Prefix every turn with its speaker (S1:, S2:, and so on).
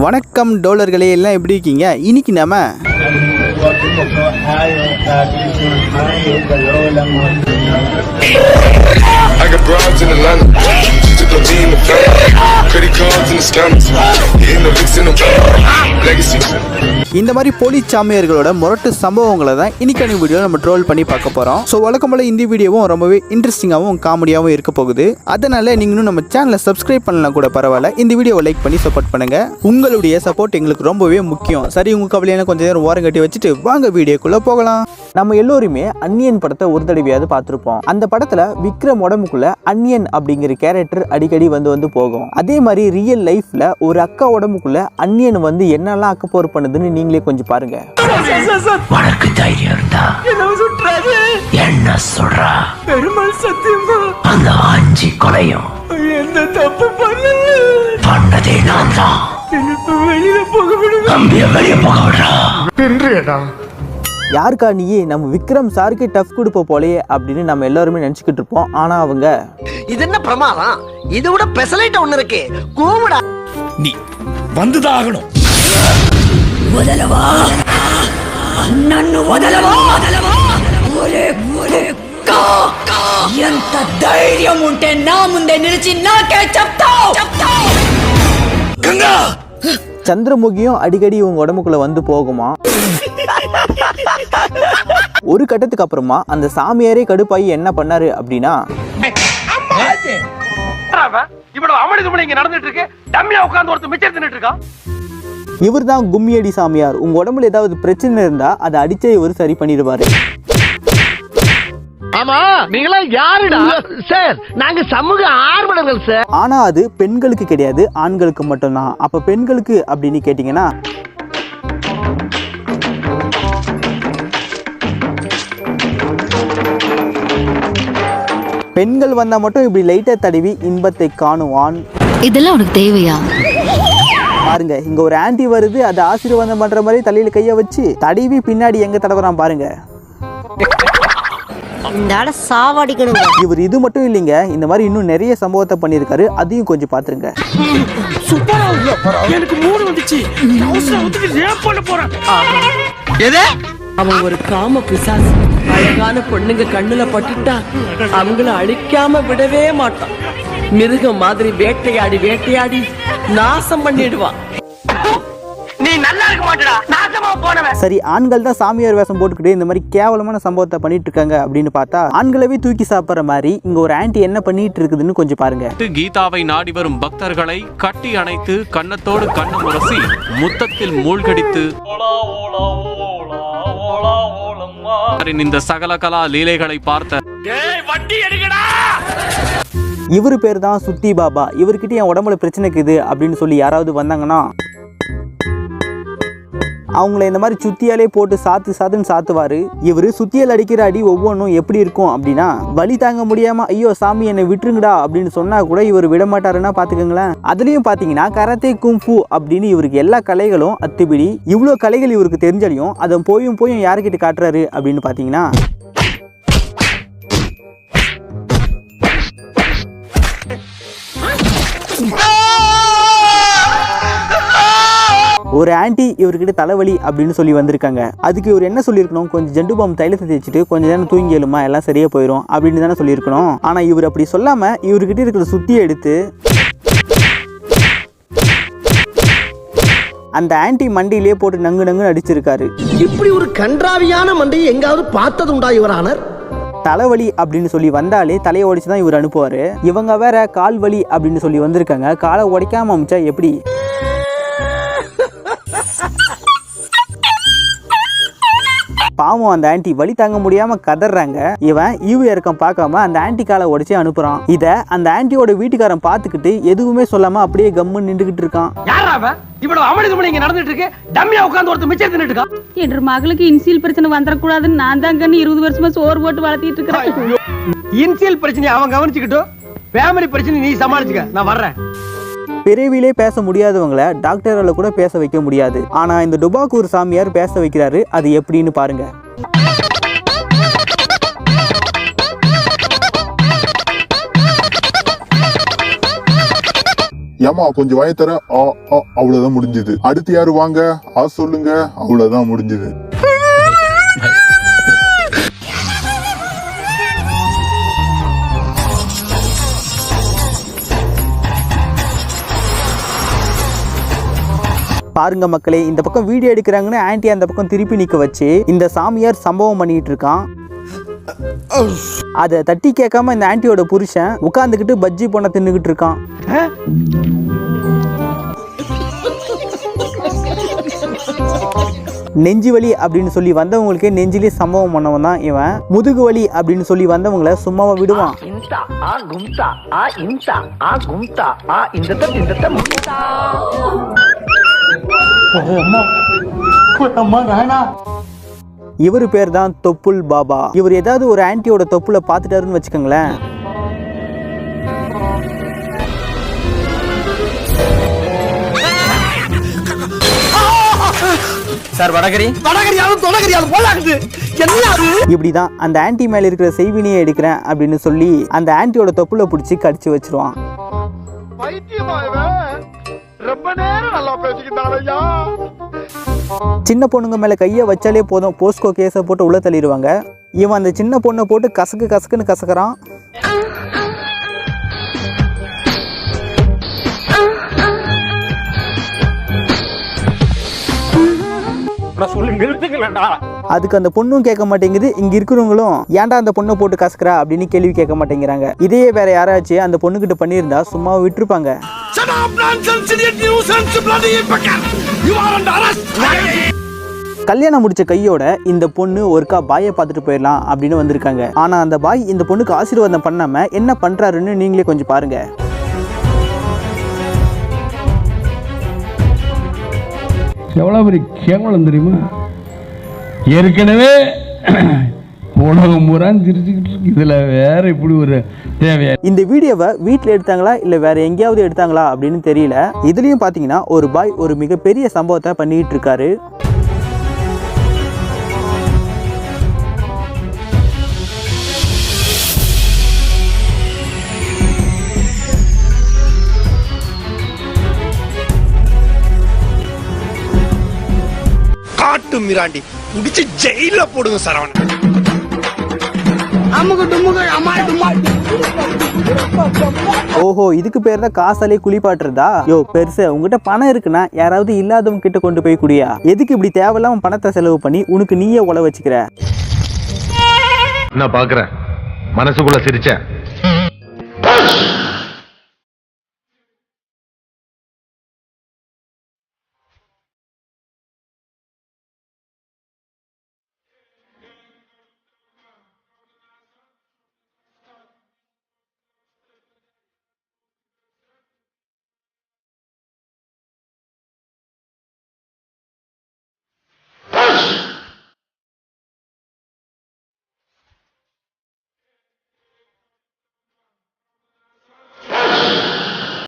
S1: வணக்கம் டோலர்களே, எல்லாம் எப்படி இருக்கீங்க? இன்னைக்கு நாம
S2: I got broads in Atlanta. She took a lean in the family. Credit cards in the scammers. Hitting the licks in the legacy.
S1: இந்த மாதிரி போலீஸ் சாமியார்களோட முரட்டு சம்பவங்களை தான் இன்னைக்கான வீடியோ நம்ம ட்ரோல் பண்ணி பார்க்க போறோம். ஸோ வழக்கம் போல இந்த வீடியோவும் ரொம்பவே இன்ட்ரெஸ்டிங்காகவும் காமெடியாகவும் இருக்க போகுது. அதனால நீங்களும் நம்ம சேனலை சப்ஸ்கிரைப் பண்ணலாம் கூட பரவாயில்ல, இந்த வீடியோவை லைக் பண்ணி சப்போர்ட் பண்ணுங்க. உங்களுடைய சப்போர்ட் எங்களுக்கு ரொம்பவே முக்கியம். சரி, உங்க கவலையான கொஞ்சம் நேரம் ஓரம் கட்டி வச்சுட்டு வாங்க வீடியோக்குள்ள போகலாம். நம்ம எல்லோருமே அன்னியன் படத்தை ஒரு தடவையாவது பார்த்துருப்போம். அந்த படத்துல விக்ரம் உடம்புக்குள்ள அன்னியன் அப்படிங்கிற கேரக்டர் அடிக்கடி வந்து போகும். அதே மாதிரி ரியல் லைஃப்ல ஒரு அக்கா உடம்புக்குள்ள அன்னியன் வந்து என்னெல்லாம் அக்கப்போர் பண்ணுதுன்னு நீங்களே கொஞ்சம் பாருங்க.
S3: உனக்கு தைரியம் இருந்தா என்ன சொல்றா? பெருமாள் சத்தியமா அந்த 5 கொலையும் என்ன தப்பு பண்ணதே நான் தான். வெளியில போக விடுங்க, வெளியே போக விடுறா.
S1: யாருக்கா நீயே? நம்ம விக்ரம் சாருக்கு டஃப் கொடுப்ப போலயே அப்படின்னு நம்ம எல்லாருமே நினைச்சுக்கிட்டு இருப்போம். ஆனா அவங்க
S4: இது என்ன பிரமாதம்? இது விட பெசலைட் ஒண்ணு இருக்கு, கூவுடா.
S3: நீ வந்துதான் ஆகணும்.
S5: వదలవా నన్ను వదలవా ఎంత ధైర్యం ఉంటే నా ముందే నిలిచి నాకే చెప్తావు?
S3: கங்கா
S1: சந்திரமுகியும் அடிக்கடி இவங்க உடம்புக்குள்ள வந்து போகுமா. ஒரு கட்டத்துக்கு அப்புறமா அந்த சாமியாரே கடுப்பாயி என்ன பண்ணாரு அப்படின்னா,
S4: இவ்வளவு அமளி இங்க நடந்துட்டு இருக்கு, டம்மியா உட்கார்ந்து ஒருத்தர் மிச்சம் தின்னுட்டு இருக்கான்.
S1: இவர் தான் கும்மியடி சாமியார். உங்க உடம்புல ஏதாவது பிரச்சனை இருந்தா அதை அடிச்சே இவர் சரி பண்ணிடுவாரு.
S4: ஆமா, நீங்களா யாருடா? சார், நாங்க சமூக ஆர்வலர்கள் சார்.
S1: ஆனா அது பெண்களுக்கு கிடையாது, ஆண்களுக்கு மட்டும்தான். அப்ப பெண்களுக்கு அப்படின்னு கேட்டீங்கன்னா, பெண்கள் வந்தா மட்டும் இப்படி லைட்டா தடவி இன்பத்தை காணுவான்.
S6: இதெல்லாம் உனக்கு தேவையா?
S1: பாருங்க, இங்க ஒரு ஆன்டி வருது, அது ஆசீர்வாதம் பண்ற மாதிரி தலையில கைய வச்சு தடவி பின்னாடி எங்க தடவறான் பாருங்க. இவர் இது மட்டும் இல்லைங்க, இந்த மாதிரி இன்னும் நிறைய சம்பவத்தை பண்ணியிருக்காரு. அதையும் கொஞ்சம் பாத்துருங்க.
S4: எனக்கு மூடு வந்துச்சு,
S7: அவன் ஒரு காம பிசாசு. அழகான பொண்ணுங்க கண்ணுல பட்டுட்டா அவங்கள அழிக்காம விடவே மாட்டான். மிருகம் மாதிரி வேட்டையாடி வேட்டையாடி நாசம் பண்ணிடுவான்.
S4: நீ நல்லா இருக்க மாட்டடா, நாசமா போனவன்.
S1: சரி, ஆண்கள் தான் சாமியார் வேஷம் போட்டுக்கிட்டு இந்த மாதிரி கேவலமான சம்பவத்தை பண்ணிட்டு இருக்காங்க அப்படின்னு பார்த்தா, ஆண்களவே தூக்கி சாப்பிடுற மாதிரி இங்க ஒரு ஆன்டி என்ன பண்ணிட்டு இருக்குதுன்னு கொஞ்சம் பாருங்க.
S8: கீதாவை நாடி வரும் பக்தர்களை கட்டி அணைத்து கன்னத்தோடு கண்ணம் உரசி முத்தத்தில் மூழ்கடித்து இந்த சகல கலா லீலைகளை பார்த்த
S1: இவரு பேர் தான் சுத்தி பாபா. இவர்கிட்ட என் உடம்புல பிரச்சனை இருக்குது அப்படின்னு சொல்லி யாராவது வந்தாங்கன்னா அவங்கள இந்த மாதிரி சுத்தியாலே போட்டு சாத்துன்னு சாத்துவாரு. இவரு சுத்தியல் அடிக்கிற அடி ஒவ்வொன்றும் எப்படி இருக்கும் அப்படின்னா, வலி தாங்க முடியாம ஐயோ சாமி என்னை விட்டுருங்கடா அப்படின்னு சொன்னா கூட இவர் விட மாட்டாருன்னா பாத்துக்கோங்களேன். அதுலயும் பாத்தீங்கன்னா கராத்தே குங்ஃபு அப்படின்னு இவருக்கு எல்லா கலைகளும் அத்துபிடி. இவ்வளவு கலைகள் இவருக்கு தெரிஞ்சாலையும் அதை போயும் யாருக்கிட்ட காட்டுறாரு அப்படின்னு பாத்தீங்கன்னா, ஒரு ஆன்டி இவர்கிட்ட தலைவலி அப்படின்னு சொல்லி வந்திருக்காங்க. அதுக்கு இவர் என்ன சொல்லியிருக்கணும்? கொஞ்சம் ஜெண்டு பாம் தைலத்தை தேய்ச்சிட்டு கொஞ்ச நேரம் தூங்கி எழுமா, எல்லாம் சரியா போயிடும் அப்படின்னு தானே சொல்லியிருக்கணும். ஆனா இவர் அப்படி சொல்லாம இவர்கிட்ட இருக்கிற சுத்தியை எடுத்து அந்த ஆன்டி மண்டியிலேயே போட்டு நங்கு அடிச்சிருக்காரு.
S4: இப்படி ஒரு கன்றாவியான மண்டையை எங்காவது பார்த்தது உண்டா இவரானர்?
S1: தலைவலி அப்படின்னு சொல்லி வந்தாலே தலையை உடைச்சு தான் இவர் அனுப்புவாரு. இவங்க வேற கால் வலி அப்படின்னு சொல்லி வந்திருக்காங்க. காலை உடைக்காம அமிச்சா எப்படி? பாவம், அந்த ஆன்டி வலி தாங்க முடியாம கதறாங்க. இவன் ஈவு இறக்கம் பார்க்காம அந்த ஆன்டி காலை உடைச்சு அனுப்புறான். இத அந்த ஆன்டியோட வீட்டுக்காரன் பார்த்துக்கிட்டு எதுவுமே சொல்லாம அப்படியே கம்முன்னு நின்றுகிட்டு இருக்கான்.
S4: இவ்வளவு அமளி இங்க நடந்துட்டு இருக்கு, டம்மியா உட்கார்ந்து ஒருத்தர் மிச்சம் தின்னுட்டு இருக்கான்.
S9: என்ற மகளுக்கு இன்சியல் பிரச்சனை வந்துடக்கூடாதுன்னு நான் தான் 20 வருஷமா சோறு போட்டு வளர்த்திட்டு இருக்கிறேன்.
S4: இன்சியல் பிரச்சனை அவன் கவனிச்சுக்கிட்டோம், ஃபேமிலி பிரச்சனை நீ சமாளிச்சுக்க, நான் வர்றேன்.
S1: பிறவிலே பேச முடியாதவங்களை டாக்டரால கூட பேச வைக்க முடியாது. ஆனா இந்த டுபாக்கூர் சாமியார் பேச வைக்கிறாரு. அது எப்படின்னு பாருங்க.
S6: ஏமா கொஞ்சம் வாய தர அவ்வளவுதான் முடிஞ்சது. அடுத்து யாரு வாங்க சொல்லுங்க, அவ்வளவுதான் முடிஞ்சது.
S1: பாருங்க மக்களே, இந்த பக்கம் வீடியோ எடுக்கிறாங்கன்னு ஆன்ட்டி அந்த பக்கம் திருப்பி நிக்க வச்சு இந்த சாமியார் சம்பவம் பண்ணிட்டு இருக்கான். அதை தட்டி கேட்காம இந்த ஆன்ட்டியோட புருஷன் உட்காந்துக்கிட்டு பஜ்ஜி பொண்ணை தின்னுக்கிட்டு இருக்கான். நெஞ்சு வலி அப்படின்னு சொல்லி வந்தவங்களுக்கே நெஞ்சிலே சம்பவம் பண்ணவன் தான் இவன். முதுகு வலி அப்படின்னு சொல்லி வந்தவங்கள சும்மாவா விடுவான்? இவர் பேர் தான் தொப்புள் பாபா. இவர் ஏதாவது ஒரு ஆன்ட்டியோட தொப்புல பாத்துட்டாருன்னு வச்சுக்கோங்களேன்,
S4: சார் வடகரியாலும் தொடகரியாலும் போலாகுது.
S1: இப்படிதான் அந்த ஆன்ட்டி மேல இருக்கிற செய்வினையை எடுக்கிறேன் அப்படின்னு சொல்லி அந்த ஆன்ட்டியோட தொப்புல பிடிச்சி கடிச்சு வச்சிருவான்.
S6: ரொம்ப நேரம் நல்லா பேசிக்கிட்டாரையா.
S1: சின்ன பொண்ணுங்க மேல கைய வச்சாலே போதும் போஸ்கோ கேஸை போட்டு உள்ள தள்ளிடுவாங்க. இவன் அந்த சின்ன பொண்ணை போட்டு கசக்கு கசக்குன்னு கசக்குறான். அதுக்கு அந்த பொண்ணும் கேட்க மாட்டேங்குது, இங்க இருக்கிறவங்களும் ஏன்டா அந்த பொண்ணை போட்டு கசக்குறா அப்படின்னு கேள்வி கேட்க மாட்டேங்கிறாங்க. இதையே வேற யாராச்சும் அந்த பொண்ணுகிட்ட பண்ணியிருந்தா சும்மா விட்டுருப்பாங்க. கல்யாணம் முடிச்ச கையோட இந்த பொண்ணு ஒருக்கா பாயை பார்த்துட்டு போயிடலாம் அப்படின்னு வந்திருக்காங்க. ஆனா அந்த பாய் இந்த பொண்ணுக்கு ஆசீர்வாதம் பண்ணாம என்ன பண்றாருன்னு நீங்களே கொஞ்சம் பாருங்க.
S10: எவ்வளோ பெரிய கேவலம் தெரியுமா? ஏற்கனவே உலகம் பூரான்னு திரிச்சுக்கிட்டு இருக்கு, இதில் வேற இப்படி ஒரு தேவையா?
S1: இந்த வீடியோவை வீட்டில் எடுத்தாங்களா இல்லை வேற எங்கேயாவது எடுத்தாங்களா அப்படின்னு தெரியல. இதுலயும் பார்த்தீங்கன்னா ஒரு பாய் ஒரு மிகப்பெரிய சம்பவத்தை பண்ணிட்டு இருக்காரு.
S3: காட்டு மிராண்டி புடிச்சு ஜெயில போடுங்க சரவண.
S1: ஓஹோ, இதுக்கு பேர் தான் காசாலே குளிப்பாட்டுறதா? யோ பெருசு, உங்ககிட்ட பணம் இருக்குன்னா யாராவது இல்லாதவங்க கிட்ட கொண்டு போய் குடியா. எதுக்கு இப்படி தேவையில்லாம பணத்தை செலவு பண்ணி உனக்கு நீயே உழ வச்சுக்கிற?
S11: நான் பாக்குறேன் மனசுக்குள்ள சிரிச்சேன்.